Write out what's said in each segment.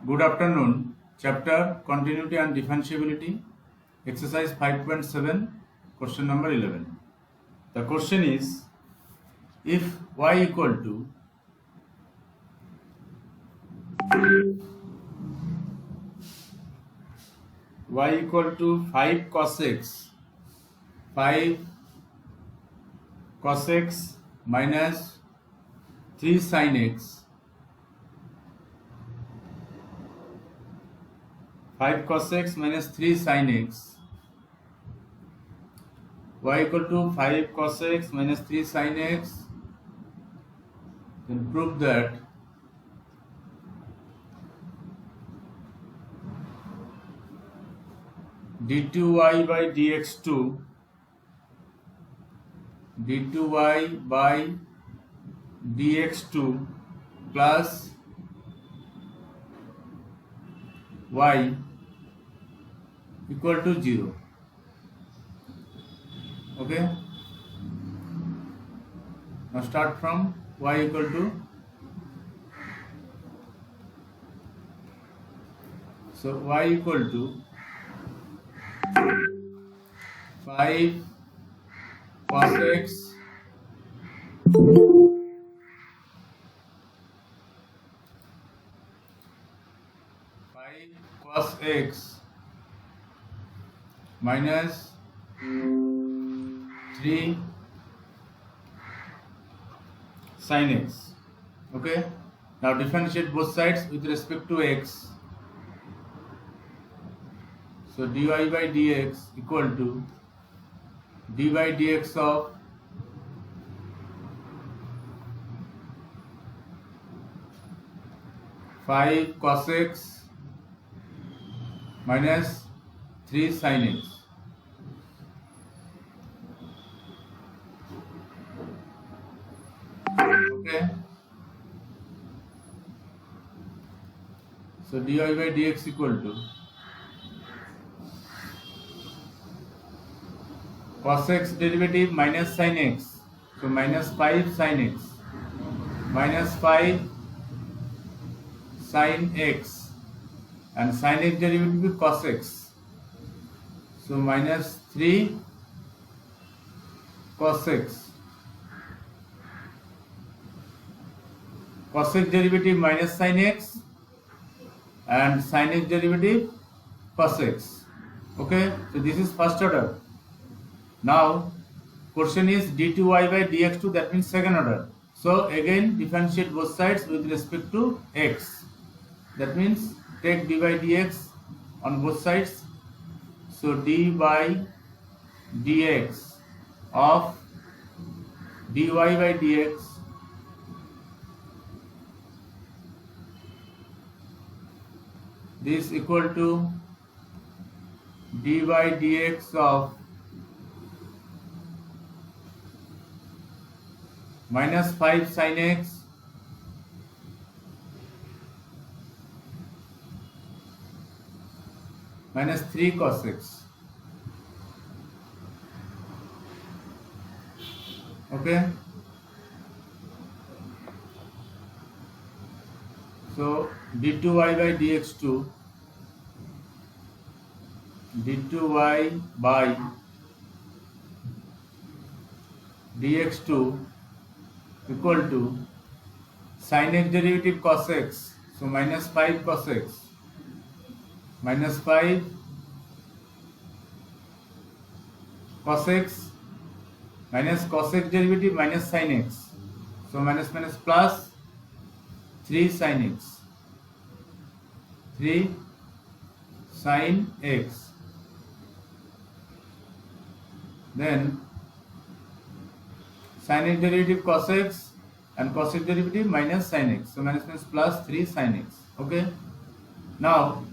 Good afternoon. Chapter Continuity and Differentiability. Exercise 5.7. Question number 11. The question is, if y equal to y equal to 5 cos x, 5 cos x minus 3 sin x, 5 cos x minus 3 sin x, y equal to 5 cos x minus 3 sin x, then prove that d2y by dx2 d2y by dx2 plus y equal to 0. Okay, now start from y equal to, so y equal to 5 cos x minus 3 sin x. Okay, now differentiate both sides with respect to x. So dy by dx equal to dy by dx of 5 cos x minus 3 sin x. Okay, so dy by dx equal to cos x derivative minus sin x, so minus 5 sin x minus 5 sin x, and sin x derivative will be cos x, so minus 3 cos x, cos x derivative minus sin x and sin x derivative cos x. Okay, so this is first order. Now question is d2y by dx2, that means second order. So again differentiate both sides with respect to x. That means take d by dx on both sides. So d by dx of dy by dx this equal to d by dx of minus 5 sin x minus 3 cos x. Okay, so d2y by dx2 d2y by dx2 equal to sin x derivative cos x, so minus 5 cos x minus 5 cos x minus cos x derivative minus sin x, so minus minus plus 3 sin x, 3 sin x, then sin x derivative cos x and cos x derivative minus sin x, so minus minus plus 3 sin x. Okay, now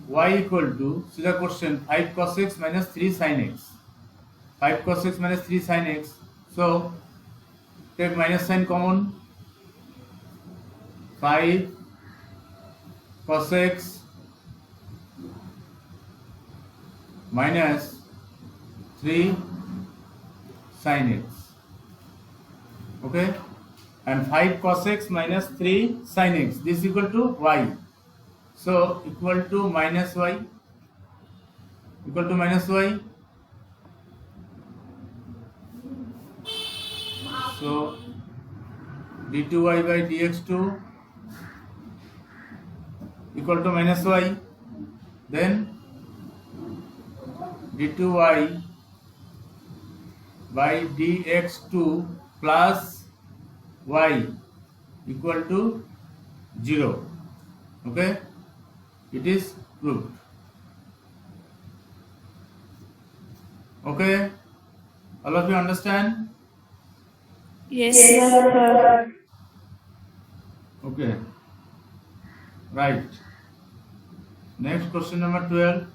y equal to, see the question, 5 cos x minus 3 sin x, 5 cos x minus 3 sin x, so take minus sign common, 5 cos x minus 3 sin x. Okay, and 5 cos x minus 3 sin x, this is equal to y. So equal to minus y, equal to minus y. So d2y by dx2 equal to minus y. Then d2y by dx2 plus y equal to 0. Okay, it is proved. Okay, all of you understand? Yes, sir. Okay, right. Next question number 12.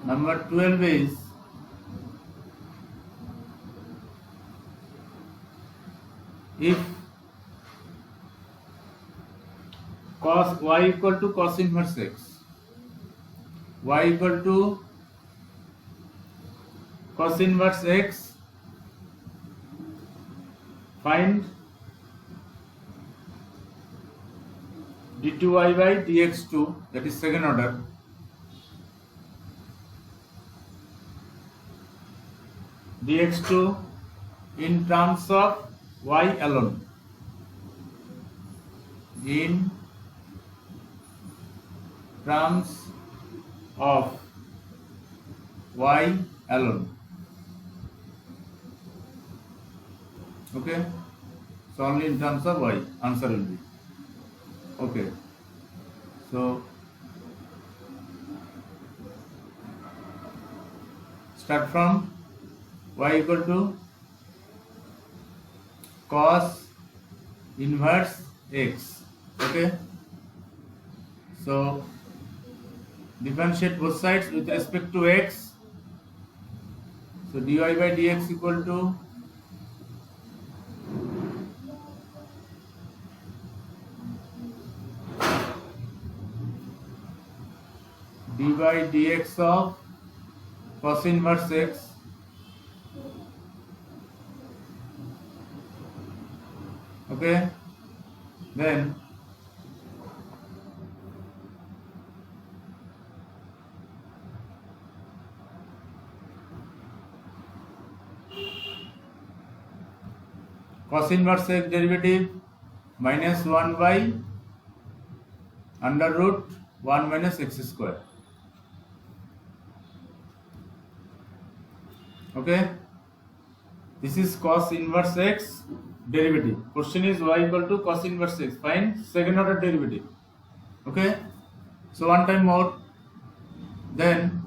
Number 12 is if cos y equal to cos inverse x, y equal to cos inverse x, find d2y by dx2, that is second order, dx2 in terms of y alone, in terms of y alone. Okay, so only in terms of y answer will be. Okay, so start from y equal to cos inverse x. Okay, so differentiate both sides with respect to x. So dy by dx equal to d by dx of cos inverse x okay, then cos inverse x derivative minus 1 by under root 1 minus x square. Okay, this is cos inverse x derivative. Question is y equal to cos inverse x. Find second order derivative. Okay, so one time more. Then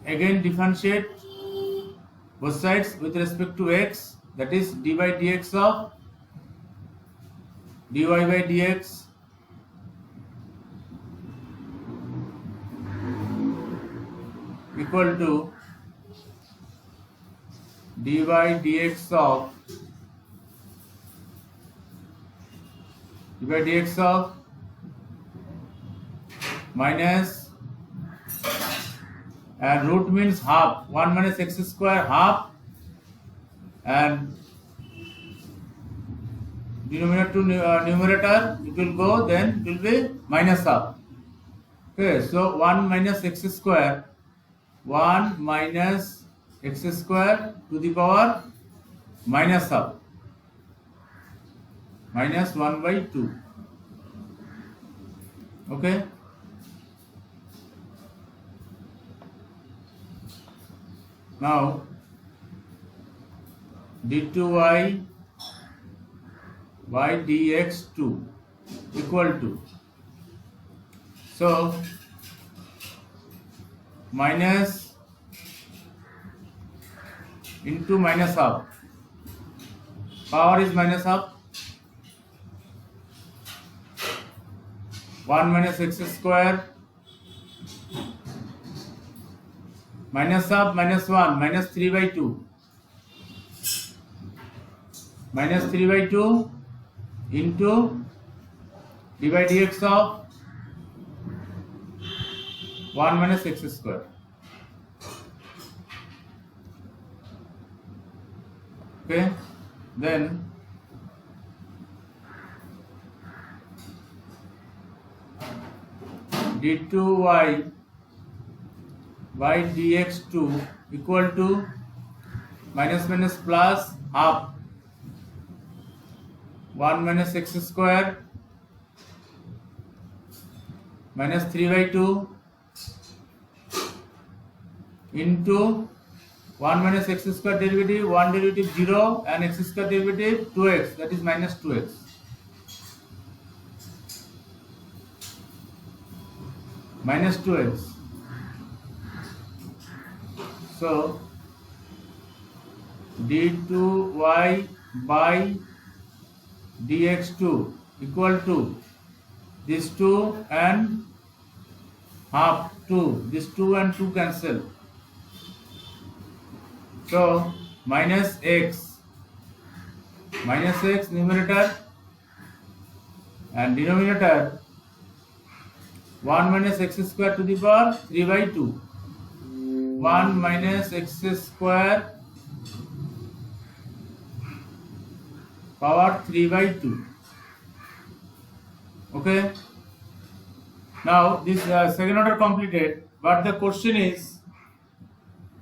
again differentiate both sides with respect to x, that is d by dx of dy by dx equal to dy dx of minus, and root means half, 1 minus x square half, and denominator to numerator it will go, then it will be minus half. Okay, so 1 minus x square, 1 minus x square to the power minus half, minus 1 by 2. Okay, now d2y by dx2 equal to, so minus into minus half, power is minus half, 1 minus x square minus half minus 1 minus 3 by 2, minus 3 by 2 into dy dx of 1 minus x square. Okay, then d2y by dx2 equal to minus minus plus half 1 minus x square minus 3 by 2 into 1 minus x square derivative, 1 derivative 0 and x square derivative 2x, that is minus 2x. Minus 2x. So d2y by dx2 equal to this 2 and half 2, this 2 and 2 cancel. So minus x numerator and denominator 1 minus x square to the power 3 by 2, 1 minus x square power 3 by 2. Okay, now this second order completed, but the question is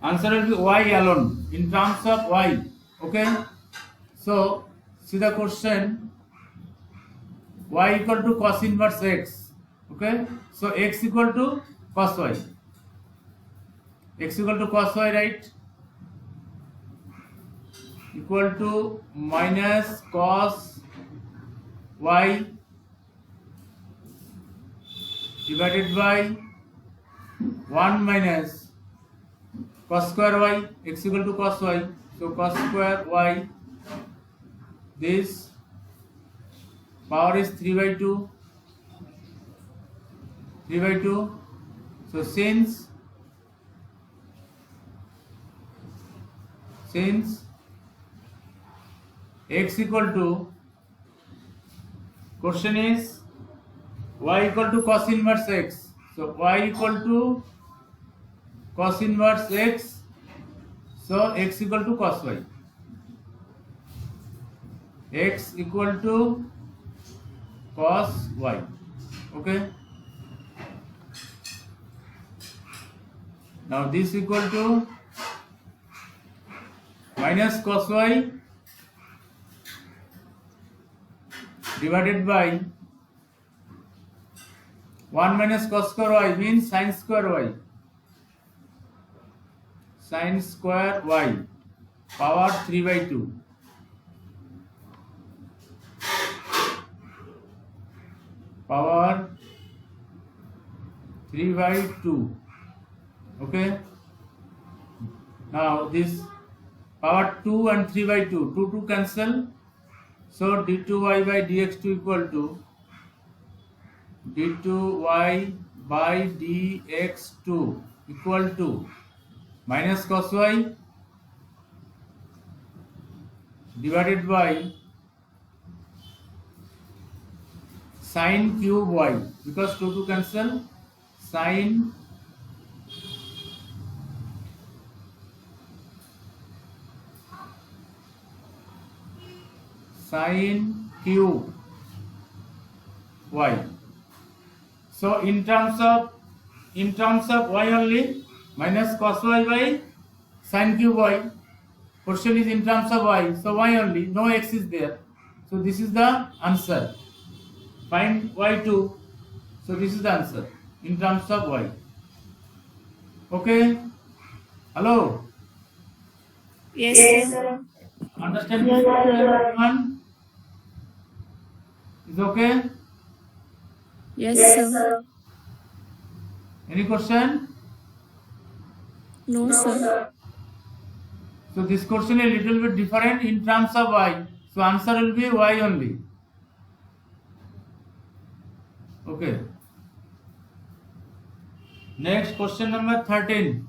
answer will be y alone in terms of y. Okay, so see the question, y equal to cos inverse x. Okay, so x equal to cos y, x equal to cos y, right, equal to minus cos y divided by 1 minus cos square y, x equal to cos y, so cos square y, this power is 3 by 2, so since x equal to, question is y equal to cos inverse x, so y equal to cos inverse x, so x equal to cos y, x equal to cos y. Okay, now this equal to minus cos y divided by 1 minus cos square y means sin square y, power 3 by 2, power 3 by 2. Okay, now this power 2 and 3 by 2, 2 cancel, so d2y by dx2 equal to d2y by dx2 equal to minus cos y divided by sin cube y, because 2 cancel, sin cube y. So in terms of y only, minus cos y by sin cube y. Question is in terms of y, so y only, no x is there. So this is the answer. Find y2. So this is the answer in terms of y. Okay. Hello. Yes, sir. Understand? Yes, sir. Everyone? Is okay? Yes, sir. Any question? No, sir. So this question is a little bit different in terms of y. So answer will be y only. Okay. Next question number 13.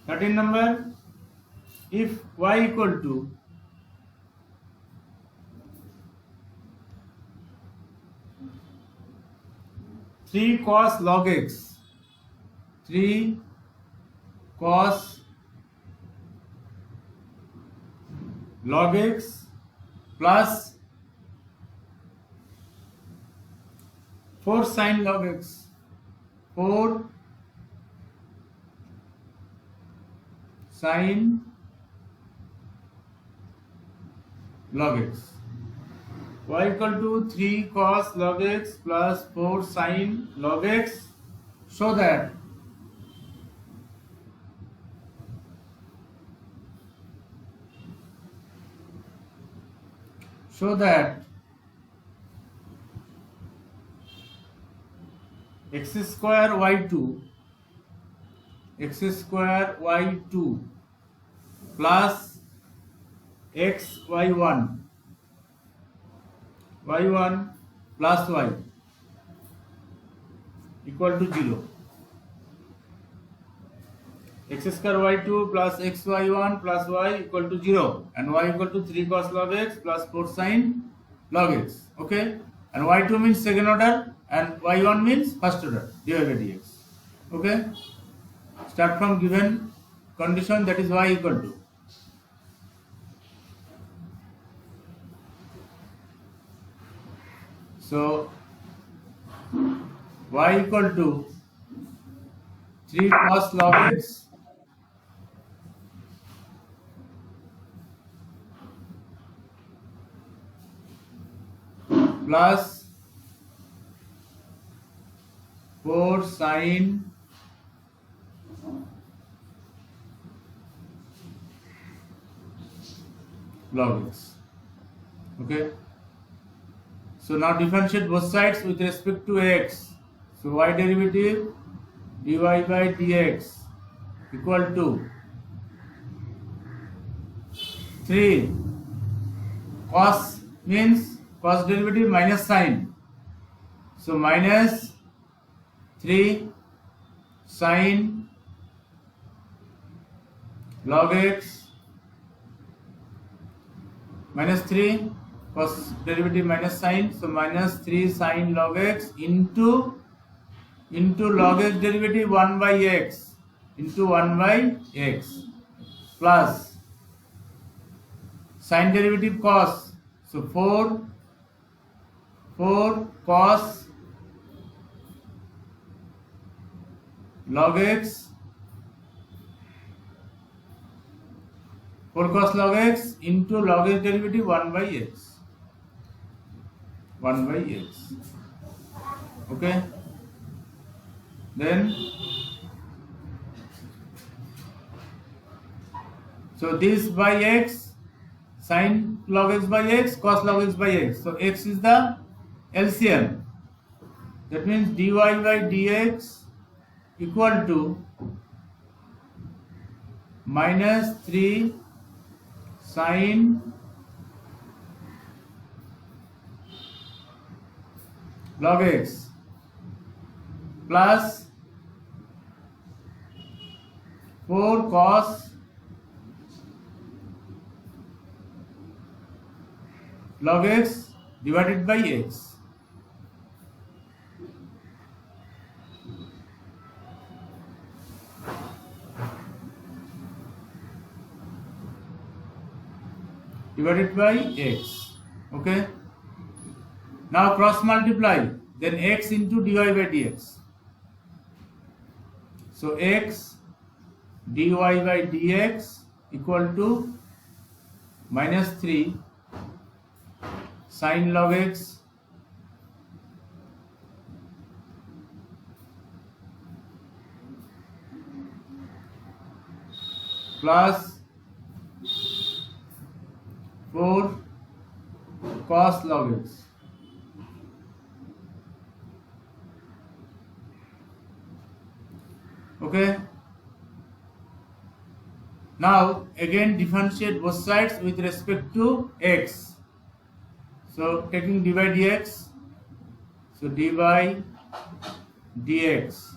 13 number, if y equal to 3 cos log x, 3 cos log x plus 4 sin log x, 4 sin log x, y equal to 3 cos log x plus 4 sin log x, so that x square y2 plus x y1 plus y equal to 0. X square y2 plus x y1 plus y equal to 0, and y equal to 3 cos log x plus 4 sin log x. Okay, and y2 means second order and y1 means first order dy by dx. Okay, start from given condition, that is y equal to y equal to 3 cos log x plus 4 sin log x. Okay, so now differentiate both sides with respect to x. So y derivative dy by dx equal to 3 cos means cos derivative minus sin, so minus 3 sin log x minus 3 cos derivative minus sin, so minus 3 sin log x into log x derivative 1 by x into 1 by x plus sin derivative cos, so 4 cos log x, 4 cos log x into log x derivative 1 by x. Okay, then so this by x, sin log x by x, cos log x by x, so x is the LCM, that means dy by dx equal to minus 3 sin log x plus 4 cos log x divided by x. Divided by x. Okay, now cross multiply, then x into dy by dx, so x dy by dx equal to minus 3 sin log x plus 4 cos log x. Okay, now again differentiate both sides with respect to x. So taking d by dx, so d by dx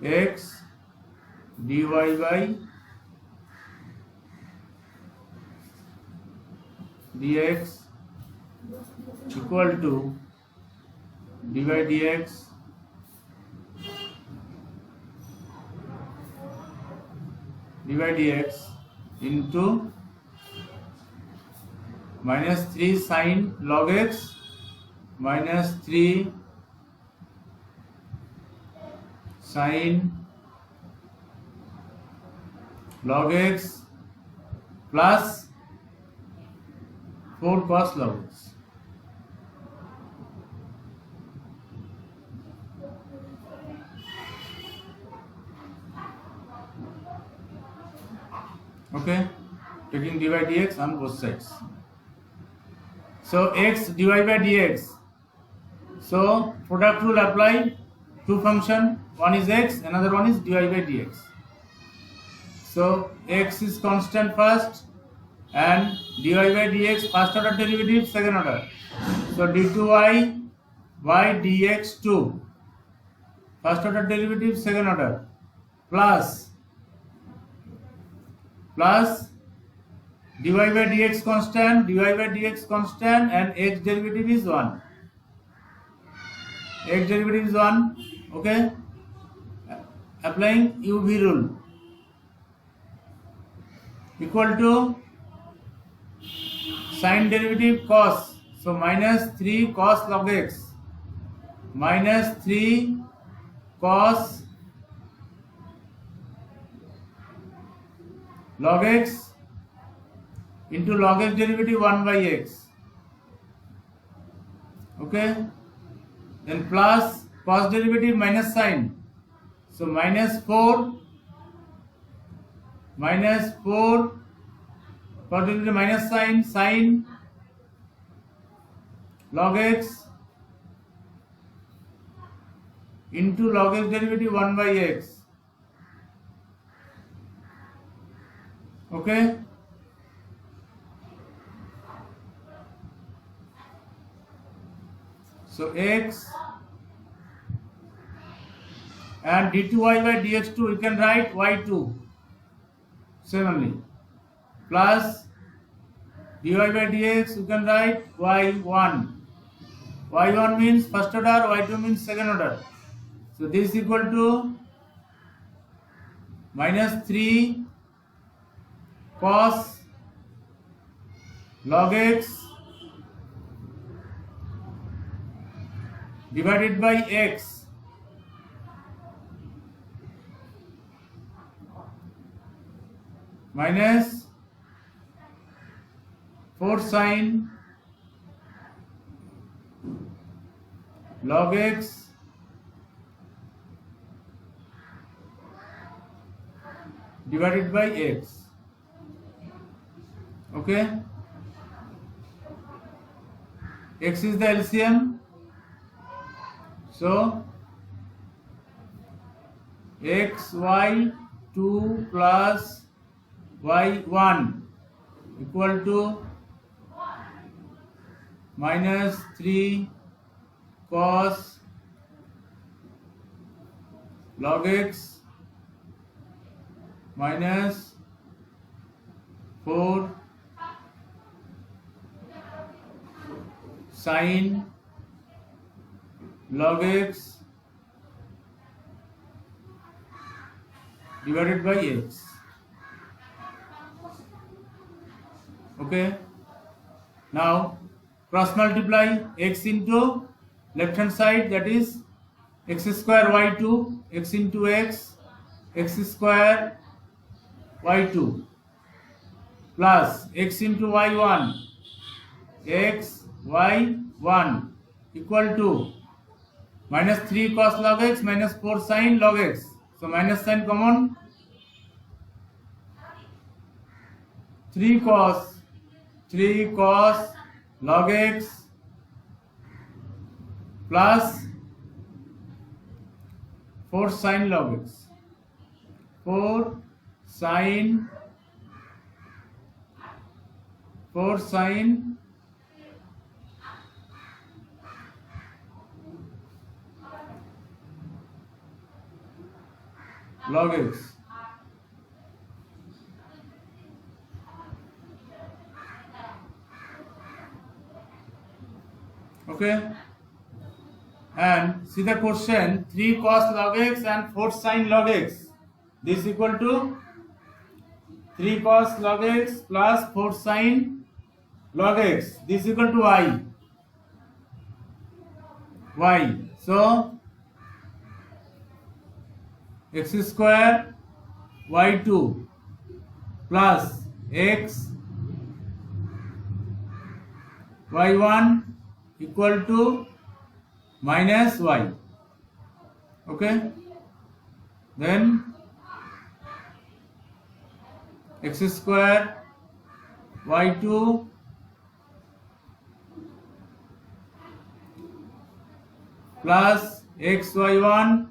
x dy by dx equal to dy dx into minus 3 sin log x minus 3 sin log x plus 4 cos log x. Okay, taking dy dx on both sides. So x dy by dx. So product rule apply. Two function, one is x, another one is dy by dx. So x is constant first and dy by dx first order derivative, second order. So d2y by dx2 first order derivative, second order, plus dy by dx constant, and x derivative is 1. X derivative is 1. Okay, applying UV rule, equal to sin derivative cos. So minus 3 cos log x minus 3 cos log x into log x derivative 1 by x. Okay, then plus cos derivative minus sin. So minus 4 cos derivative minus sin log x into log x derivative 1 by x. Okay, so x and d2y by dx2 we can write y2 similarly, plus dy by dx we can write y1. Y1 means first order, y2 means second order. So this is equal to minus 3 cos log x divided by x minus 4 sin log x divided by x. Okay, x is the LCM, so xy2 plus y1 equal to minus 3 cos log x minus 4 sin log x divided by x. Okay, now cross multiply x into left hand side, that is x square y2, x into x square y2 plus x into y1 x y1 equal to minus 3 cos log x minus 4 sin log x. So minus sign common, 3 cos log x plus 4 sin log x, 4 sin log x. Okay, and see the question, 3 cos log x and 4 sin log x. This is equal to 3 cos log x plus 4 sin log x. This is equal to y. So x square y2 plus x y1 equal to minus y. Okay, then x square y2 plus x y1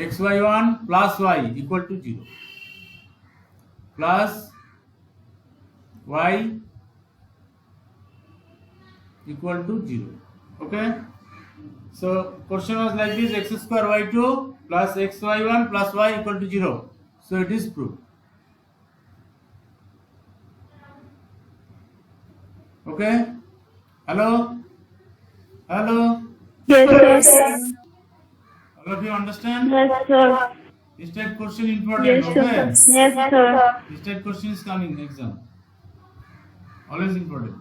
xy1 plus y equal to 0 plus y equal to 0. Okay, so question was like this, x square y2 plus xy1 plus y equal to 0. So it is proved. Okay, hello. Yes, sir. All of you understand? Yes, sir. This type question important. Yes, Okay, sir. Yes, sir. this type question is coming exam. Always important.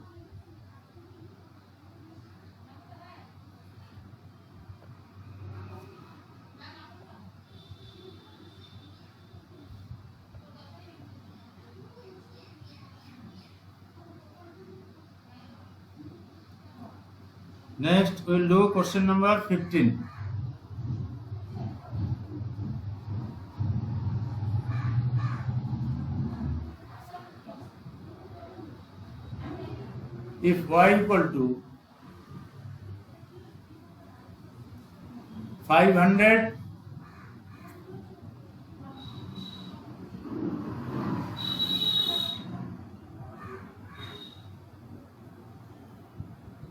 Next, we will do question number 15. If y equal to 500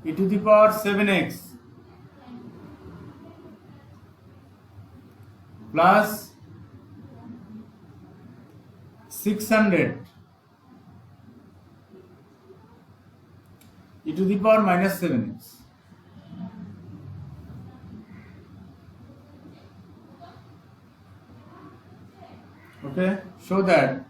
e to the power 7x plus 600 e to the power minus 7x. Okay, show that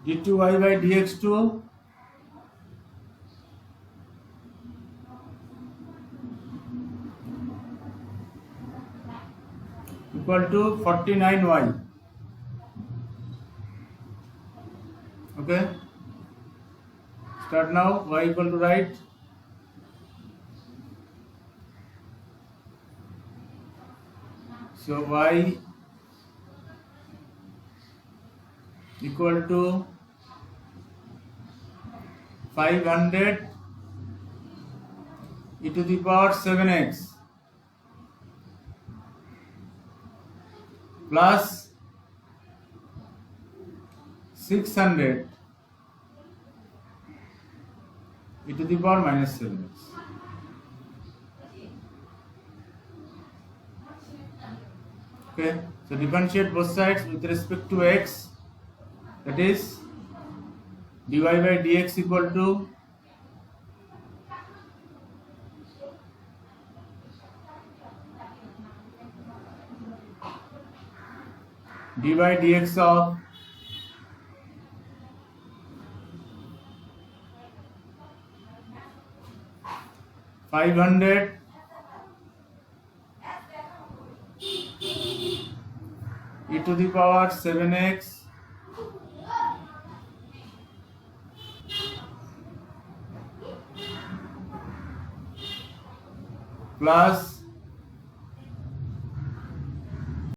d2y by dx2 equal to 49y. Okay, start now. Y equal to right. So y equal to 500 e to the power 7x plus 600 e to the power minus 7x. Okay, so differentiate both sides with respect to x, that is dy by dx equal to dy dx of 500 e to the power 7x plus